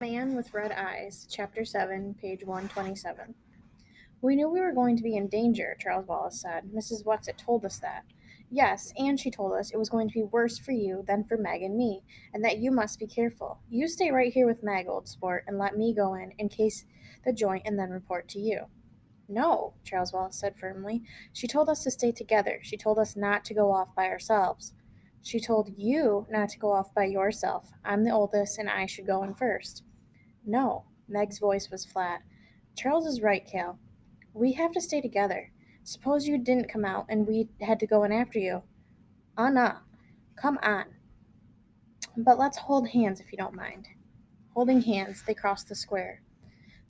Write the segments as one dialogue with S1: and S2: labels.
S1: Man with Red Eyes, Chapter 7, page 127. We knew we were going to be in danger, Charles Wallace said. Mrs. Whatsit told us that. Yes, and she told us it was going to be worse for you than for Meg and me, and that you must be careful. You stay right here with Meg, old sport, and let me go in case the joint and then report to you. No, Charles Wallace said firmly. She told us to stay together. She told us not to go off by ourselves. She told you not to go off by yourself. I'm the oldest, and I should go in first. No, Meg's voice was flat. Charles is right, Cal. We have to stay together. Suppose you didn't come out and we had to go in after you. Anna, come on. But let's hold hands if you don't mind. Holding hands, they crossed the square.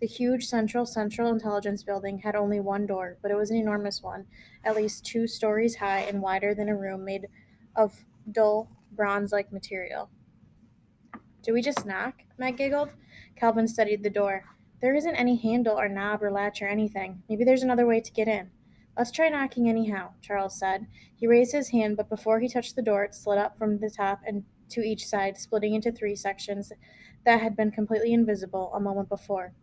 S1: The huge Central Intelligence Building had only one door, but it was an enormous one, at least 2 stories high and wider than a room made of dull, bronze like material. Do we just knock? Meg giggled. Calvin studied the door. There isn't any handle or knob or latch or anything. Maybe there's another way to get in. Let's try knocking anyhow, Charles said. He raised his hand, but before he touched the door, it slid up from the top and to each side, splitting into 3 sections that had been completely invisible a moment before.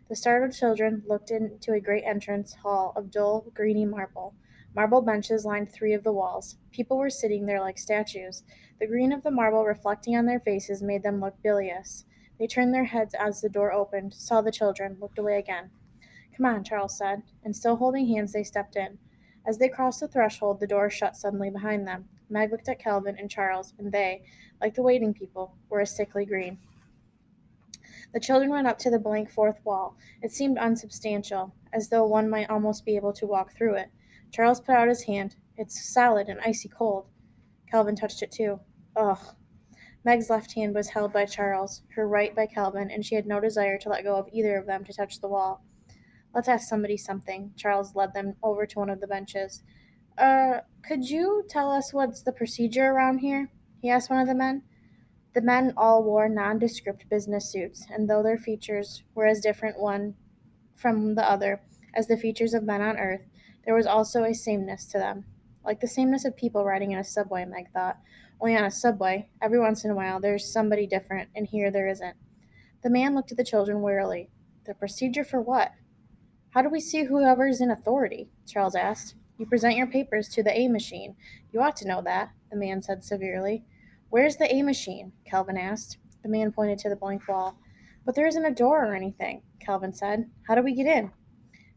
S1: The startled children looked into a great entrance hall of dull, greeny marble. Marble benches lined 3 of the walls. People were sitting there like statues. The green of the marble reflecting on their faces made them look bilious. They turned their heads as the door opened, saw the children, looked away again. Come on, Charles said, and still holding hands, they stepped in. As they crossed the threshold, the door shut suddenly behind them. Meg looked at Calvin and Charles, and they, like the waiting people, were a sickly green. The children went up to the blank fourth wall. It seemed unsubstantial, as though one might almost be able to walk through it. Charles put out his hand. It's solid and icy cold. Calvin touched it too. Ugh. Meg's left hand was held by Charles, her right by Calvin, and she had no desire to let go of either of them to touch the wall. Let's ask somebody something. Charles led them over to one of the benches. Could you tell us what's the procedure around here? He asked one of the men. The men all wore nondescript business suits, and though their features were as different one from the other as the features of men on earth, there was also a sameness to them. Like the sameness of people riding in a subway, Meg thought. Only on a subway, every once in a while, there's somebody different, and here there isn't. The man looked at the children wearily. The procedure for what? How do we see whoever's in authority? Charles asked. You present your papers to the A machine. You ought to know that, the man said severely. Where's the A machine? Calvin asked. The man pointed to the blank wall. But there isn't a door or anything, Calvin said. How do we get in?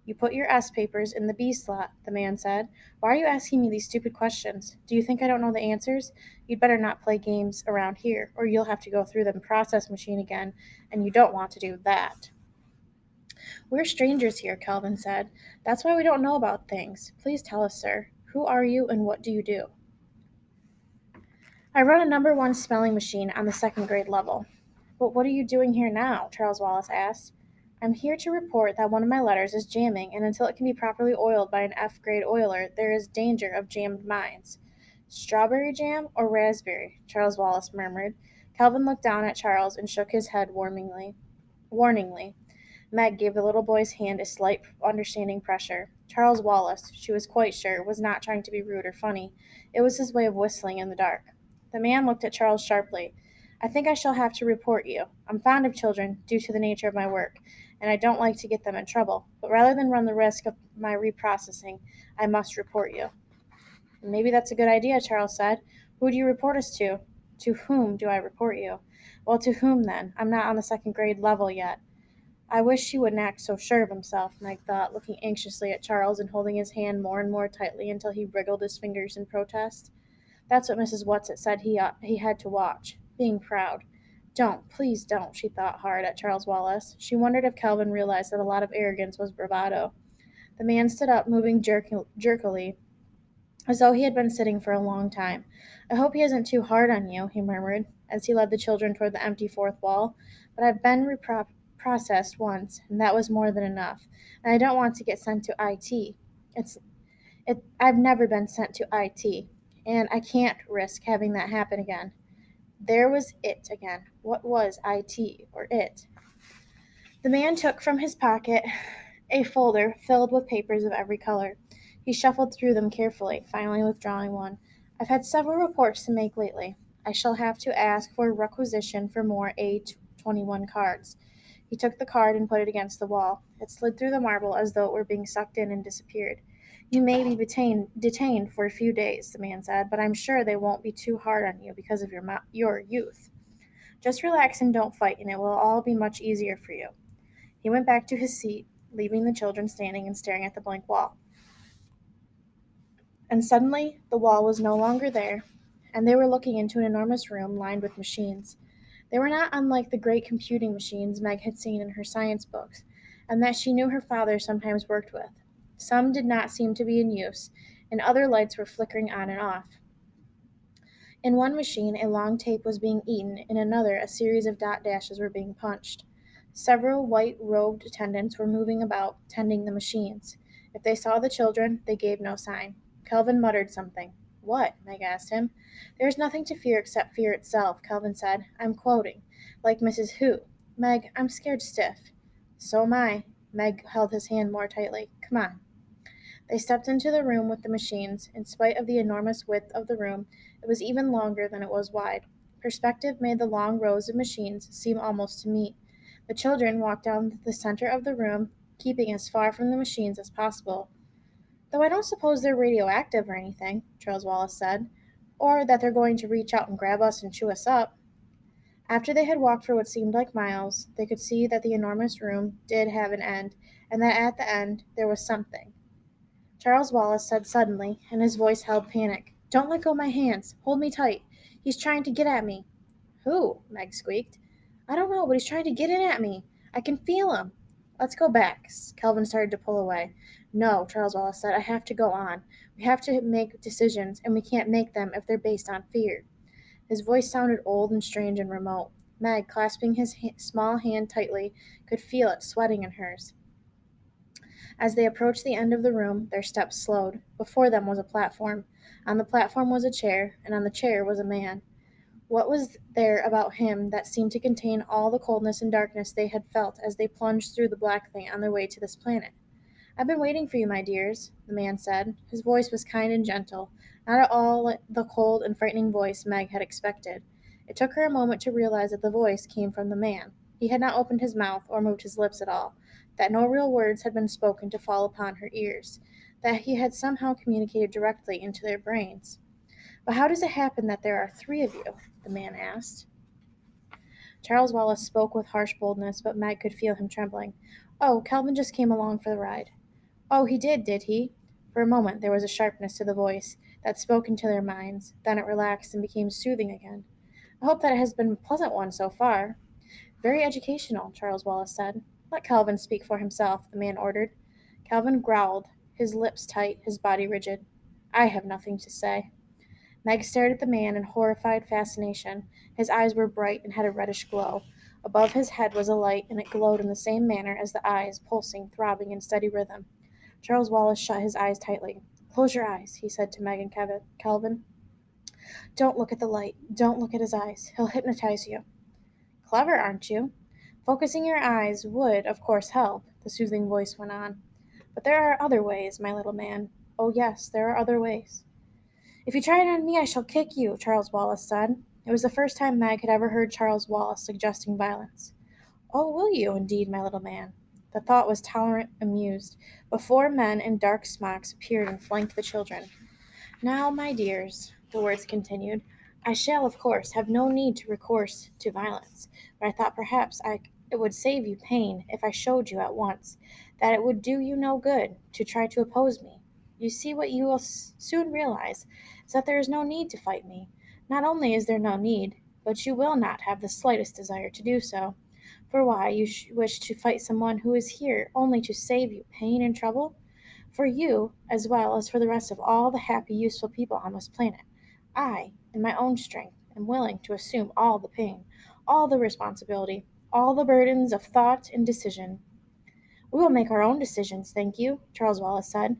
S1: You put your S papers in the B slot, the man said. Why are you asking me these stupid questions? Do you think I don't know the answers? You'd better not play games around here, or you'll have to go through the process machine again, and you don't want to do that. We're strangers here, Calvin said. That's why we don't know about things. Please tell us, sir. Who are you and what do you do? I run a number 1 spelling machine on the second grade level. But what are you doing here now? Charles Wallace asked. I'm here to report that one of my letters is jamming, and until it can be properly oiled by an F grade oiler, there is danger of jammed mines. Strawberry jam or raspberry? Charles Wallace murmured. Calvin looked down at Charles and shook his head warningly. Meg gave the little boy's hand a slight, understanding pressure. Charles Wallace, she was quite sure, was not trying to be rude or funny. It was his way of whistling in the dark. The man looked at Charles sharply. I think I shall have to report you. I'm fond of children, due to the nature of my work, and I don't like to get them in trouble. But rather than run the risk of my reprocessing, I must report you. Maybe that's a good idea, Charles said. Who do you report us to? To whom do I report you? Well, to whom then? I'm not on the second grade level yet. I wish he wouldn't act so sure of himself, Meg thought, looking anxiously at Charles and holding his hand more and more tightly until he wriggled his fingers in protest. That's what Mrs. Whatsit said he had to watch. Being proud. Don't, please don't, she thought hard at Charles Wallace. She wondered if Calvin realized that a lot of arrogance was bravado. The man stood up, moving jerkily, as though he had been sitting for a long time. I hope he isn't too hard on you, he murmured, as he led the children toward the empty fourth wall. But I've been processed once, and that was more than enough. And I don't want to get sent to IT. It's I've never been sent to IT, and I can't risk having that happen again. There was it again. What was IT or it? The man took from his pocket a folder filled with papers of every color. He shuffled through them carefully, finally withdrawing one. I've had several reports to make lately. I shall have to ask for a requisition for more A 21 cards. He took the card and put it against the wall. It slid through the marble as though it were being sucked in and disappeared. You may be detained for a few days, the man said, but I'm sure they won't be too hard on you because of your youth. Just relax and don't fight, and it will all be much easier for you. He went back to his seat, leaving the children standing and staring at the blank wall. And suddenly, the wall was no longer there, and they were looking into an enormous room lined with machines. They were not unlike the great computing machines Meg had seen in her science books, and that she knew her father sometimes worked with. Some did not seem to be in use, and other lights were flickering on and off. In one machine, a long tape was being eaten, in another, a series of dot dashes were being punched. Several white-robed attendants were moving about, tending the machines. If they saw the children, they gave no sign. Kelvin muttered something. What? Meg asked him. There is nothing to fear except fear itself, Kelvin said. I'm quoting. Like Mrs. Who. Meg, I'm scared stiff. So am I. Meg held his hand more tightly. Come on. They stepped into the room with the machines. In spite of the enormous width of the room, it was even longer than it was wide. Perspective made the long rows of machines seem almost to meet. The children walked down the center of the room, keeping as far from the machines as possible. Though I don't suppose they're radioactive or anything, Charles Wallace said, or that they're going to reach out and grab us and chew us up. After they had walked for what seemed like miles, they could see that the enormous room did have an end, and that at the end there was something. Charles Wallace said suddenly, and his voice held panic. Don't let go my hands. Hold me tight. He's trying to get at me. Who? Meg squeaked. I don't know, but he's trying to get in at me. I can feel him. Let's go back. Kelvin started to pull away. No, Charles Wallace said. I have to go on. We have to make decisions, and we can't make them if they're based on fear. His voice sounded old and strange and remote. Meg, clasping his small hand tightly, could feel it sweating in hers. As they approached the end of the room, their steps slowed. Before them was a platform. On the platform was a chair, and on the chair was a man. What was there about him that seemed to contain all the coldness and darkness they had felt as they plunged through the black thing on their way to this planet? I've been waiting for you, my dears, the man said. His voice was kind and gentle, not at all the cold and frightening voice Meg had expected. It took her a moment to realize that the voice came from the man. He had not opened his mouth or moved his lips at all, that no real words had been spoken to fall upon her ears, that he had somehow communicated directly into their brains. But how does it happen that there are 3 of you? The man asked. Charles Wallace spoke with harsh boldness, but Meg could feel him trembling. Oh, Kelvin just came along for the ride. Oh, he did he? For a moment there was a sharpness to the voice that spoke into their minds. Then it relaxed and became soothing again. I hope that it has been a pleasant one so far. Very educational, Charles Wallace said. Let Kelvin speak for himself, the man ordered. Kelvin growled, his lips tight, his body rigid. I have nothing to say. Meg stared at the man in horrified fascination. His eyes were bright and had a reddish glow. Above his head was a light, and it glowed in the same manner as the eyes, pulsing, throbbing in steady rhythm. Charles Wallace shut his eyes tightly. Close your eyes, he said to Meg and Kelvin. Don't look at the light. Don't look at his eyes. He'll hypnotize you. Clever, aren't you? Focusing your eyes would, of course, help, the soothing voice went on. But there are other ways, my little man. Oh, yes, there are other ways. If you try it on me, I shall kick you, Charles Wallace said. It was the first time Meg had ever heard Charles Wallace suggesting violence. Oh, will you, indeed, my little man? The thought was tolerant, amused, but 4 men in dark smocks appeared and flanked the children. Now, my dears, the words continued, I shall, of course, have no need to recourse to violence, but I thought perhaps it would save you pain if I showed you at once that it would do you no good to try to oppose me. You see, what you will soon realize is that there is no need to fight me. Not only is there no need, but you will not have the slightest desire to do so. For why you wish to fight someone who is here only to save you pain and trouble? For you, as well as for the rest of all the happy, useful people on this planet, I, in my own strength, am willing to assume all the pain, all the responsibility, all the burdens of thought and decision. We will make our own decisions, thank you, Charles Wallace said.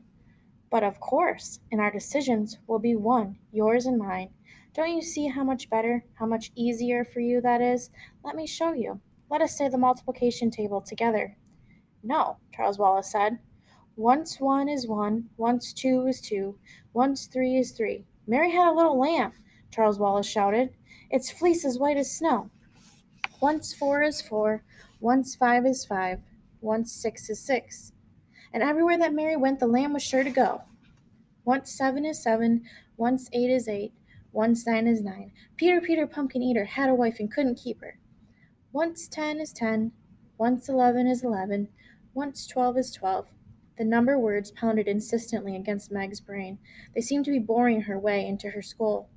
S1: But of course, and our decisions will be one, yours and mine. Don't you see how much better, how much easier for you that is? Let me show you. Let us say the multiplication table together. No, Charles Wallace said. Once 1 is 1, once 2 is 2, once 3 is 3. Mary had a little lamb, Charles Wallace shouted. Its fleece as white as snow. Once 4 is 4, once 5 is 5, once 6 is 6. And everywhere that Mary went, the lamb was sure to go. Once 7 is 7, once 8 is 8, once 9 is 9. Peter, Peter, pumpkin eater, had a wife and couldn't keep her. Once 10 is 10, once 11 is 11, once 12 is 12. The number words pounded insistently against Meg's brain. They seemed to be boring her way into her skull.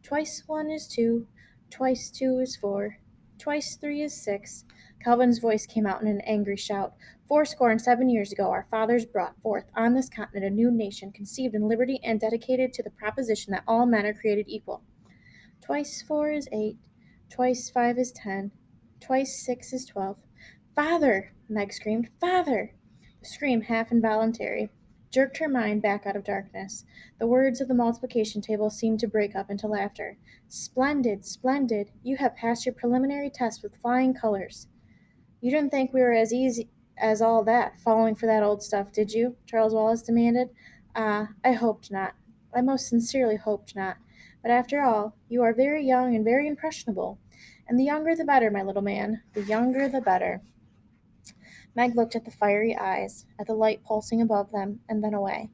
S1: Twice 1 is 2, twice 2 is 4, twice 3 is 6. Calvin's voice came out in an angry shout. 7 years ago, our fathers brought forth on this continent a new nation conceived in liberty and dedicated to the proposition that all men are created equal. Twice 4 is 8, twice 5 is 10, twice 6 is 12. Father! Meg screamed. Father! The scream, half involuntary, jerked her mind back out of darkness. The words of the multiplication table seemed to break up into laughter. Splendid, splendid! You have passed your preliminary test with flying colors. You didn't think we were as easy as all that, falling for that old stuff, did you? Charles Wallace demanded. I hoped not. I most sincerely hoped not. But after all, you are very young and very impressionable. And the younger the better, my little man. The younger the better. Meg looked at the fiery eyes, at the light pulsing above them, and then away.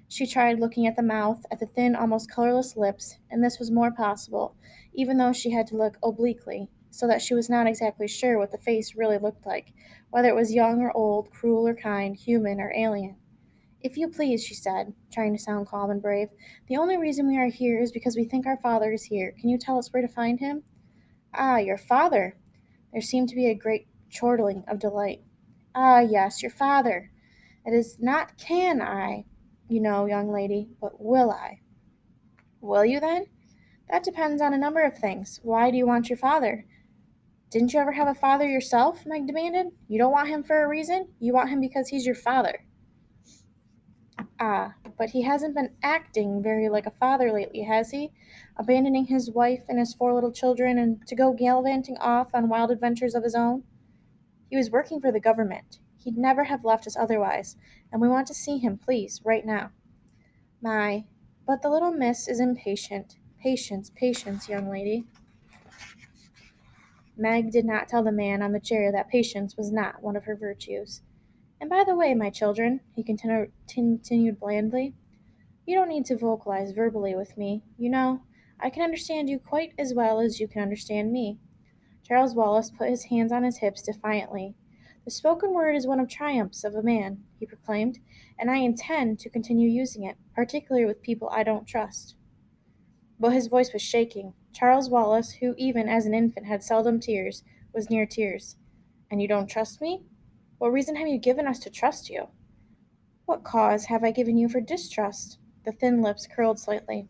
S1: She tried looking at the mouth, at the thin, almost colorless lips, and this was more possible, even though she had to look obliquely, so that she was not exactly sure what the face really looked like, whether it was young or old, cruel or kind, human or alien. If you please, she said, trying to sound calm and brave, the only reason we are here is because we think our father is here. Can you tell us where to find him? Ah, your father! There seemed to be a great chortling of delight. Ah, yes, your father. It is not can I, you know, young lady, but will I. Will you then? That depends on a number of things. Why do you want your father? Didn't you ever have a father yourself? Meg demanded. You don't want him for a reason? You want him because he's your father. Ah, but he hasn't been acting very like a father lately, has he? Abandoning his wife and his 4 little children and to go gallivanting off on wild adventures of his own? He was working for the government. He'd never have left us otherwise, and we want to see him, please, right now. My, but the little miss is impatient. Patience, patience, young lady. Meg did not tell the man on the chair that patience was not one of her virtues. And by the way, my children, he continued blandly, you don't need to vocalize verbally with me. You know, I can understand you quite as well as you can understand me. Charles Wallace put his hands on his hips defiantly. The spoken word is one of triumphs of a man, he proclaimed, and I intend to continue using it, particularly with people I don't trust. But his voice was shaking. Charles Wallace, who even as an infant had seldom tears, was near tears. And you don't trust me? What reason have you given us to trust you? What cause have I given you for distrust? The thin lips curled slightly.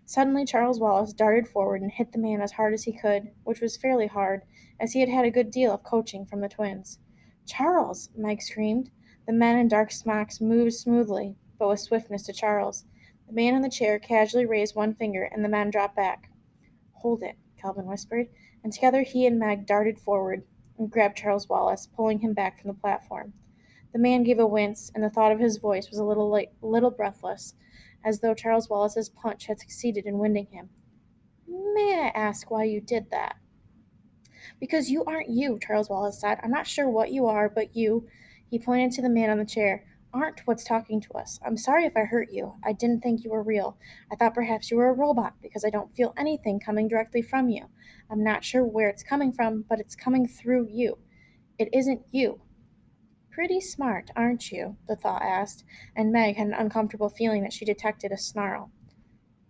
S1: Suddenly Charles Wallace darted forward and hit the man as hard as he could, which was fairly hard, as he had had a good deal of coaching from the twins. Charles! Meg screamed. The men in dark smocks moved smoothly, but with swiftness to Charles. The man in the chair casually raised one finger, and the men dropped back. Hold it, Calvin whispered, and together he and Meg darted forward and grabbed Charles Wallace, pulling him back from the platform. The man gave a wince, and the thought of his voice was a little breathless, as though Charles Wallace's punch had succeeded in winding him. May I ask why you did that? Because you aren't you, Charles Wallace said. I'm not sure what you are, but you, he pointed to the man on the chair, aren't what's talking to us. I'm sorry if I hurt you. I didn't think you were real. I thought perhaps you were a robot because I don't feel anything coming directly from you. I'm not sure where it's coming from, but it's coming through you. It isn't you. Pretty smart, aren't you? The thought asked, and Meg had an uncomfortable feeling that she detected a snarl.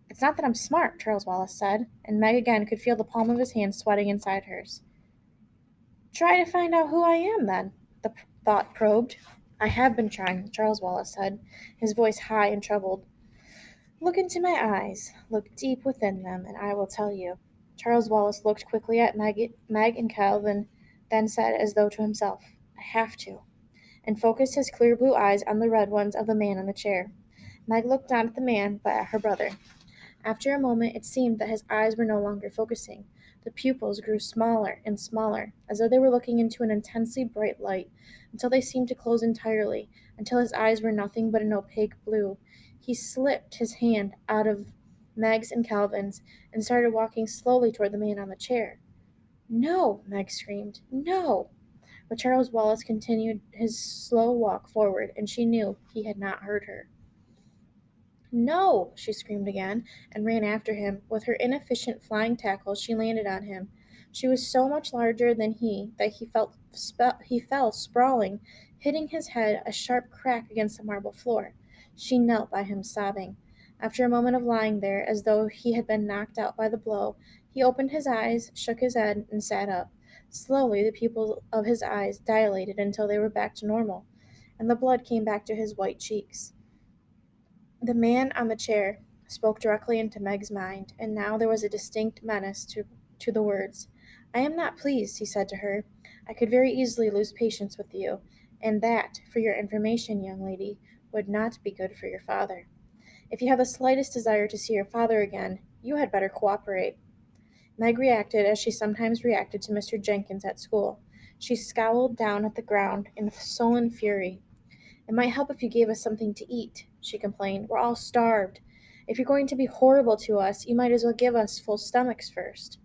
S1: It's not that I'm smart, Charles Wallace said, and Meg again could feel the palm of his hand sweating inside hers. Try to find out who I am, then, the thought probed. I have been trying, Charles Wallace said, his voice high and troubled. Look into my eyes, look deep within them, and I will tell you. Charles Wallace looked quickly at Meg and Calvin, then said as though to himself, I have to, and focused his clear blue eyes on the red ones of the man in the chair. Meg looked not at the man, but at her brother. After a moment it seemed that his eyes were no longer focusing. The pupils grew smaller and smaller, as though they were looking into an intensely bright light, until they seemed to close entirely, until his eyes were nothing but an opaque blue. He slipped his hand out of Meg's and Calvin's, and started walking slowly toward the man on the chair. No, Meg screamed. No! But Charles Wallace continued his slow walk forward, and she knew he had not heard her. No! She screamed again, and ran after him. With her inefficient flying tackle, she landed on him. She was so much larger than he that he fell sprawling, hitting his head a sharp crack against the marble floor. She knelt by him, sobbing. After a moment of lying there, as though he had been knocked out by the blow, he opened his eyes, shook his head, and sat up. Slowly, the pupils of his eyes dilated until they were back to normal, and the blood came back to his white cheeks. The man on the chair spoke directly into Meg's mind, and now there was a distinct menace to the words. I am not pleased, he said to her. I could very easily lose patience with you, and that, for your information, young lady, would not be good for your father. If you have the slightest desire to see your father again, you had better cooperate. Meg reacted as she sometimes reacted to Mr. Jenkins at school. She scowled down at the ground in sullen fury. It might help if you gave us something to eat, she complained. We're all starved. If you're going to be horrible to us, you might as well give us full stomachs first.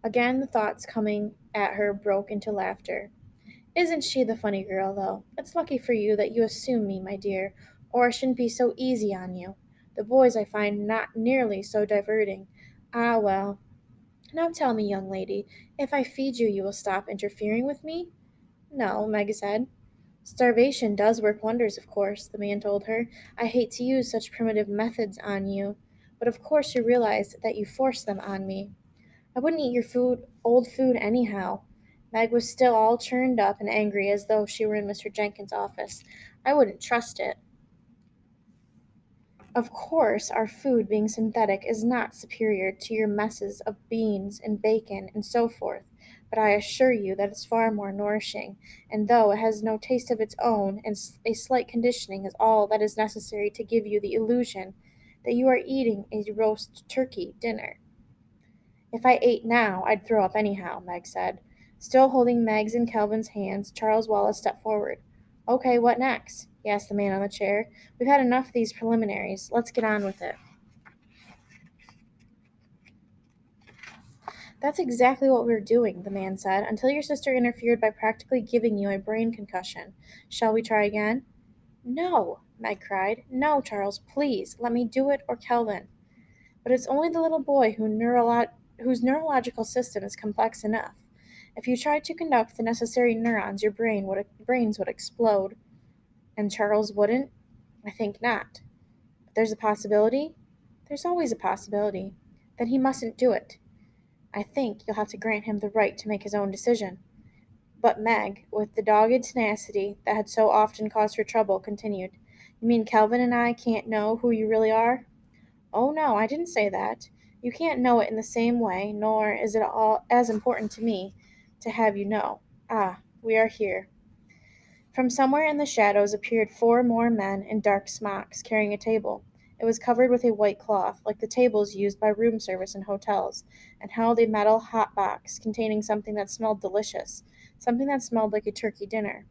S1: Again, the thoughts coming at her broke into laughter. Isn't she the funny girl, though? It's lucky for you that you assume me, my dear, or I shouldn't be so easy on you. The boys I find not nearly so diverting. Ah, well. Now tell me, young lady, if I feed you, you will stop interfering with me? No, Meg said. Starvation does work wonders, of course, the man told her. I hate to use such primitive methods on you, but of course you realize that you force them on me. I wouldn't eat your old food anyhow. Meg was still all churned up and angry as though she were in Mr. Jenkins' office. I wouldn't trust it. Of course, our food, being synthetic, is not superior to your messes of beans and bacon and so forth, but I assure you that it's far more nourishing, and though it has no taste of its own, and a slight conditioning is all that is necessary to give you the illusion that you are eating a roast turkey dinner. If I ate now, I'd throw up anyhow, Meg said. Still holding Meg's and Calvin's hands, Charles Wallace stepped forward. Okay, what next? He asked the man on the chair. We've had enough of these preliminaries. Let's get on with it. That's exactly what we're doing, the man said, until your sister interfered by practically giving you a brain concussion. Shall we try again? No, Meg cried. No, Charles, please, let me do it or Calvin. But it's only the little boy whose neurological system is complex enough. If you tried to conduct the necessary neurons, your brains would explode. And Charles wouldn't? I think not. But there's a possibility? There's always a possibility. Then he mustn't do it. I think you'll have to grant him the right to make his own decision. But Meg, with the dogged tenacity that had so often caused her trouble, continued, You mean Calvin and I can't know who you really are? Oh, no, I didn't say that. You can't know it in the same way, nor is it all as important to me to have you know. Ah, we are here. From somewhere in the shadows appeared four more men in dark smocks, carrying a table. It was covered with a white cloth, like the tables used by room service in hotels, and held a metal hot box containing something that smelled delicious, something that smelled like a turkey dinner.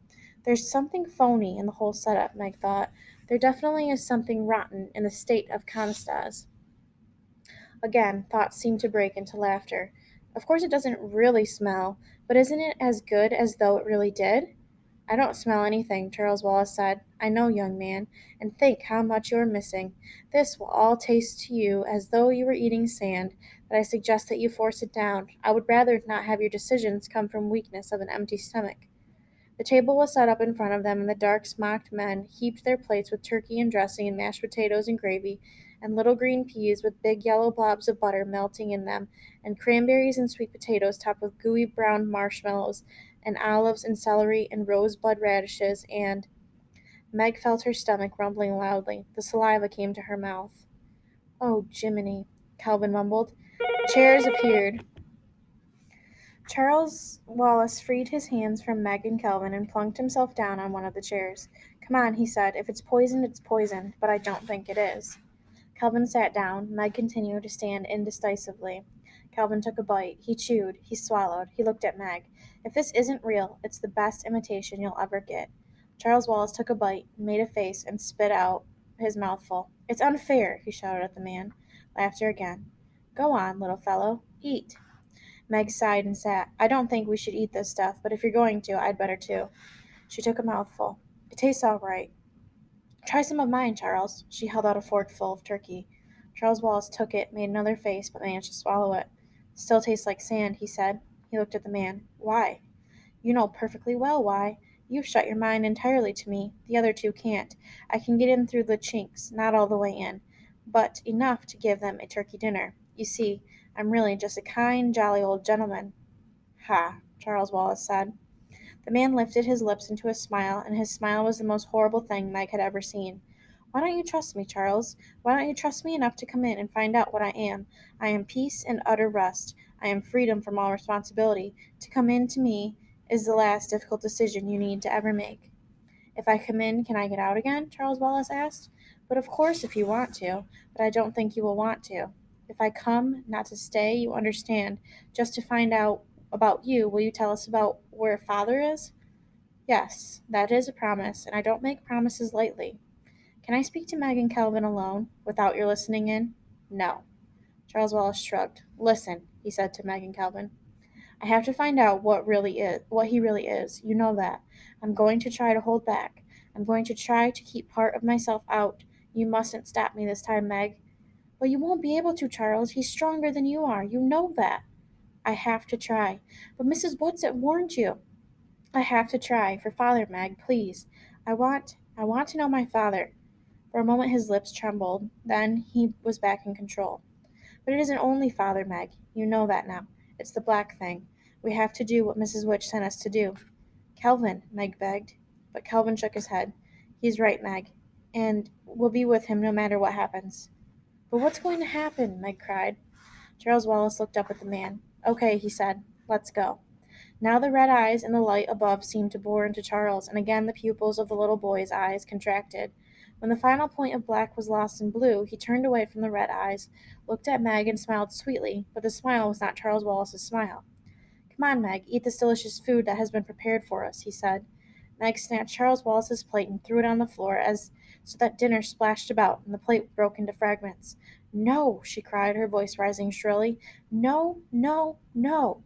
S1: There's something phony in the whole setup, Meg thought. There definitely is something rotten in the state of Constaz. Again, thoughts seemed to break into laughter. Of course, it doesn't really smell, but isn't it as good as though it really did? I don't smell anything, Charles Wallace said. I know, young man, and think how much you are missing. This will all taste to you as though you were eating sand, but I suggest that you force it down. I would rather not have your decisions come from weakness of an empty stomach. The table was set up in front of them, and the dark smocked men heaped their plates with turkey and dressing and mashed potatoes and gravy, and little green peas with big yellow blobs of butter melting in them, and cranberries and sweet potatoes topped with gooey brown marshmallows, and olives and celery and rosebud radishes, and Meg felt her stomach rumbling loudly. The saliva came to her mouth. Oh, Jiminy, Calvin mumbled. Chairs appeared. Charles Wallace freed his hands from Meg and Kelvin and plunked himself down on one of the chairs. Come on, he said. If it's poisoned, it's poisoned, but I don't think it is. Kelvin sat down. Meg continued to stand indecisively. Kelvin took a bite. He chewed. He swallowed. He looked at Meg. If this isn't real, it's the best imitation you'll ever get. Charles Wallace took a bite, made a face, and spit out his mouthful. It's unfair, he shouted at the man. Laughter again. Go on, little fellow. Eat. Meg sighed and sat. I don't think we should eat this stuff, but if you're going to, I'd better too. She took a mouthful. It tastes all right. Try some of mine, Charles. She held out a forkful of turkey. Charles Wallace took it, made another face, but managed to swallow it. Still tastes like sand, he said. He looked at the man. Why? You know perfectly well why. You've shut your mind entirely to me. The other two can't. I can get in through the chinks, not all the way in, but enough to give them a turkey dinner. You see, I'm really just a kind, jolly old gentleman. Ha, Charles Wallace said. The man lifted his lips into a smile, and his smile was the most horrible thing Meg had ever seen. Why don't you trust me, Charles? Why don't you trust me enough to come in and find out what I am? I am peace and utter rest. I am freedom from all responsibility. To come in to me is the last difficult decision you need to ever make. If I come in, can I get out again? Charles Wallace asked. But of course, if you want to, but I don't think you will want to. If I come, not to stay, you understand, just to find out about you, will you tell us about where father is? Yes, that is a promise, and I don't make promises lightly. Can I speak to Meg and Kelvin alone, without your listening in? No. Charles Wallace shrugged. Listen, he said to Meg and Kelvin. I have to find out what he really is. You know that. I'm going to try to hold back. I'm going to try to keep part of myself out. You mustn't stop me this time, Meg. But you won't be able to, Charles. He's stronger than you are. You know that. I have to try. But Mrs. Whatsit warned you. I have to try. For father, Meg, please. I want to know my father. For a moment his lips trembled. Then he was back in control. But it isn't only father, Meg. You know that now. It's the black thing. We have to do what Mrs. Witch sent us to do. Kelvin, Meg begged. But Kelvin shook his head. He's right, Meg. And we'll be with him no matter what happens. But what's going to happen? Meg cried. Charles Wallace looked up at the man. Okay, he said. Let's go. Now the red eyes in the light above seemed to bore into Charles, and again the pupils of the little boy's eyes contracted. When the final point of black was lost in blue, he turned away from the red eyes, looked at Meg, and smiled sweetly, but the smile was not Charles Wallace's smile. Come on, Meg, eat this delicious food that has been prepared for us, he said. Meg snatched Charles Wallace's plate and threw it on the floor so that dinner splashed about, and the plate broke into fragments. No, she cried, her voice rising shrilly. No, no, no.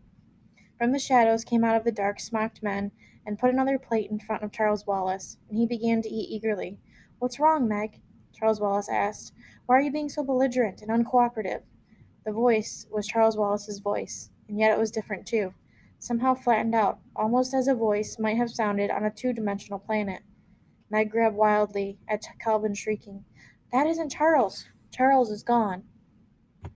S1: From the shadows came out of the dark smocked men and put another plate in front of Charles Wallace, and he began to eat eagerly. What's wrong, Meg? Charles Wallace asked. Why are you being so belligerent and uncooperative? The voice was Charles Wallace's voice, and yet it was different too, somehow flattened out, almost as a voice might have sounded on a two-dimensional planet. Meg grabbed wildly at Calvin, shrieking, That isn't Charles! Charles is gone!